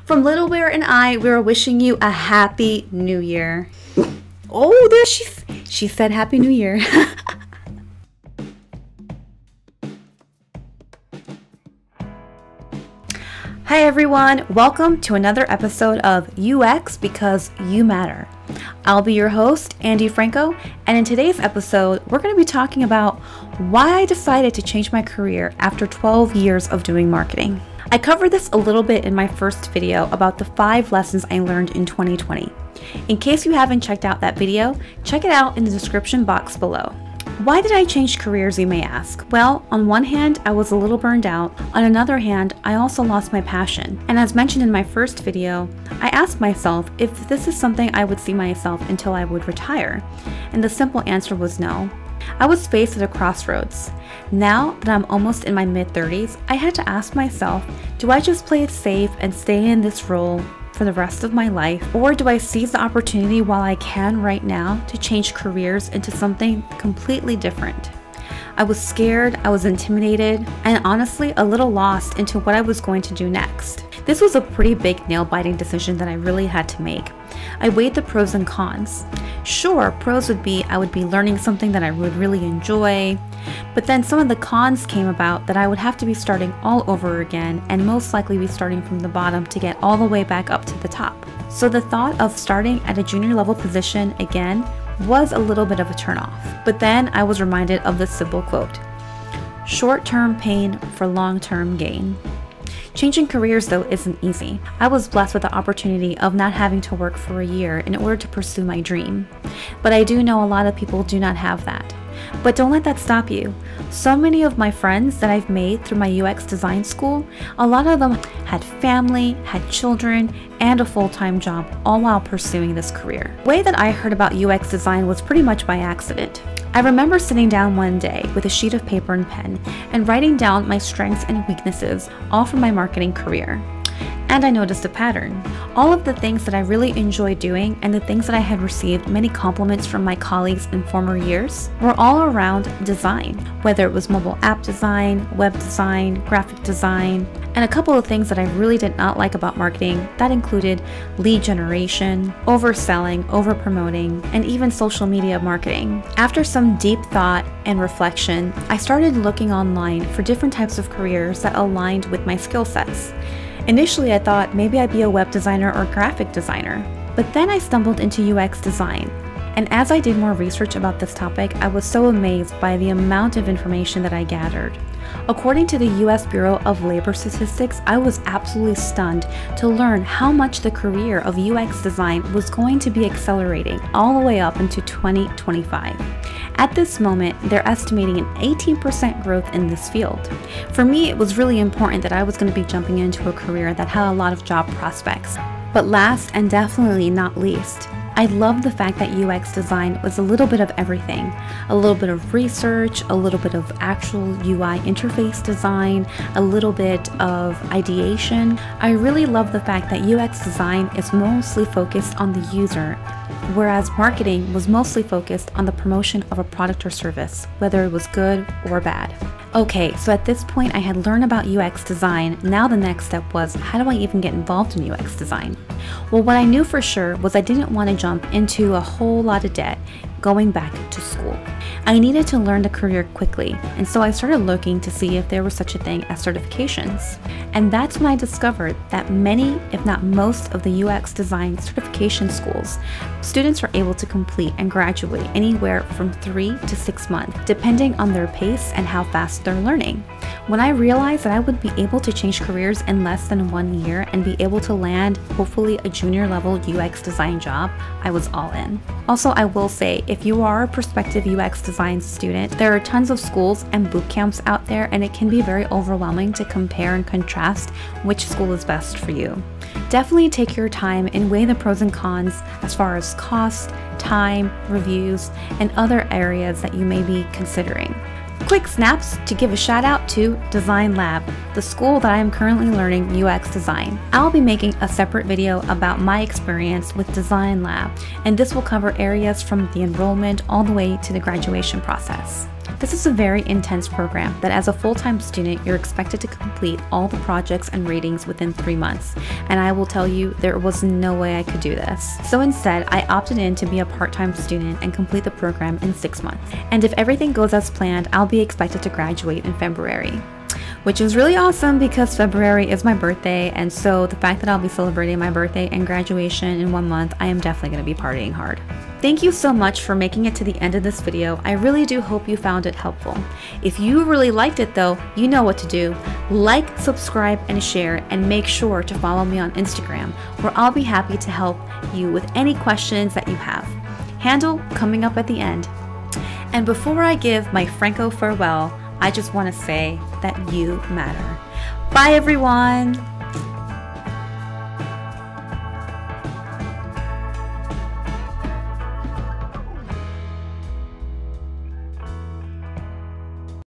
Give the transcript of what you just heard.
From Little Bear and I, we are wishing you a happy new year. Oh, there she said happy new year. Hi everyone, welcome to another episode of UX Because You Matter. I'll be your host, Andy Franco, and in today's episode, we're going to be talking about why I decided to change my career after 12 years of doing marketing. I covered this a little bit in my first video about the 5 lessons I learned in 2020. In case you haven't checked out that video, check it out in the description box below. Why did I change careers, you may ask? Well, on one hand, I was a little burned out. On another hand, I also lost my passion. And as mentioned in my first video, I asked myself if this is something I would see myself until I would retire. And the simple answer was no. I was faced at a crossroads. Now that I'm almost in my mid-30s, I had to ask myself, do I just play it safe and stay in this role for the rest of my life, or do I seize the opportunity while I can right now to change careers into something completely different? I was scared, I was intimidated, and honestly a little lost into what I was going to do next. This was a pretty big nail-biting decision that I really had to make. I weighed the pros and cons. Sure, pros would be I would be learning something that I would really enjoy, but then some of the cons came about that I would have to be starting all over again and most likely be starting from the bottom to get all the way back up to the top. So the thought of starting at a junior level position again was a little bit of a turnoff. But then I was reminded of this simple quote: short-term pain for long-term gain. Changing careers though isn't easy. I was blessed with the opportunity of not having to work for a year in order to pursue my dream. But I do know a lot of people do not have that. But don't let that stop you. So many of my friends that I've made through my UX design school, a lot of them had family, had children, and a full-time job, all while pursuing this career. The way that I heard about UX design was pretty much by accident. I remember sitting down one day with a sheet of paper and pen and writing down my strengths and weaknesses, all from my marketing career. And I noticed a pattern. All of the things that I really enjoyed doing and the things that I had received many compliments from my colleagues in former years were all around design, whether it was mobile app design, web design, graphic design, and a couple of things that I really did not like about marketing. That included lead generation, overselling, overpromoting, and even social media marketing. After some deep thought and reflection, I started looking online for different types of careers that aligned with my skill sets. Initially, I thought maybe I'd be a web designer or graphic designer, but then I stumbled into UX design. And as I did more research about this topic, I was so amazed by the amount of information that I gathered. According to the US Bureau of Labor Statistics, I was absolutely stunned to learn how much the career of UX design was going to be accelerating all the way up into 2025. At this moment, they're estimating an 18% growth in this field. For me, it was really important that I was going to be jumping into a career that had a lot of job prospects. But last and definitely not least, I love the fact that UX design was a little bit of everything. A little bit of research, a little bit of actual UI interface design, a little bit of ideation. I really love the fact that UX design is mostly focused on the user, whereas marketing was mostly focused on the promotion of a product or service, whether it was good or bad. Okay, so at this point I had learned about UX design. Now the next step was, how do I even get involved in UX design? Well, what I knew for sure was I didn't want to jump into a whole lot of debt going back to school. I needed to learn the career quickly, and so I started looking to see if there was such a thing as certifications. And that's when I discovered that many, if not most, of the UX design certification schools, students are able to complete and graduate anywhere from 3 to 6 months, depending on their pace and how fast they're learning. When I realized that I would be able to change careers in less than 1 year and be able to land, hopefully, a junior level UX design job, I was all in. Also, I will say, if you are a prospective UX design student, there are tons of schools and boot camps out there, and it can be very overwhelming to compare and contrast which school is best for you. Definitely take your time and weigh the pros and cons as far as cost, time, reviews, and other areas that you may be considering. Quick snaps to give a shout out to Design Lab, the school that I am currently learning UX design. I'll be making a separate video about my experience with Design Lab, and this will cover areas from the enrollment all the way to the graduation process. This is a very intense program that as a full-time student, you're expected to complete all the projects and readings within 3 months. And I will tell you, there was no way I could do this. So instead, I opted in to be a part-time student and complete the program in 6 months. And if everything goes as planned, I'll be expected to graduate in February, which is really awesome because February is my birthday, and so the fact that I'll be celebrating my birthday and graduation in 1 month, I am definitely going to be partying hard. Thank you so much for making it to the end of this video. I really do hope you found it helpful. If you really liked it though, you know what to do. Like, subscribe, and share, and make sure to follow me on Instagram, where I'll be happy to help you with any questions that you have. Handle coming up at the end. And before I give my Franco farewell, I just want to say that you matter. Bye everyone!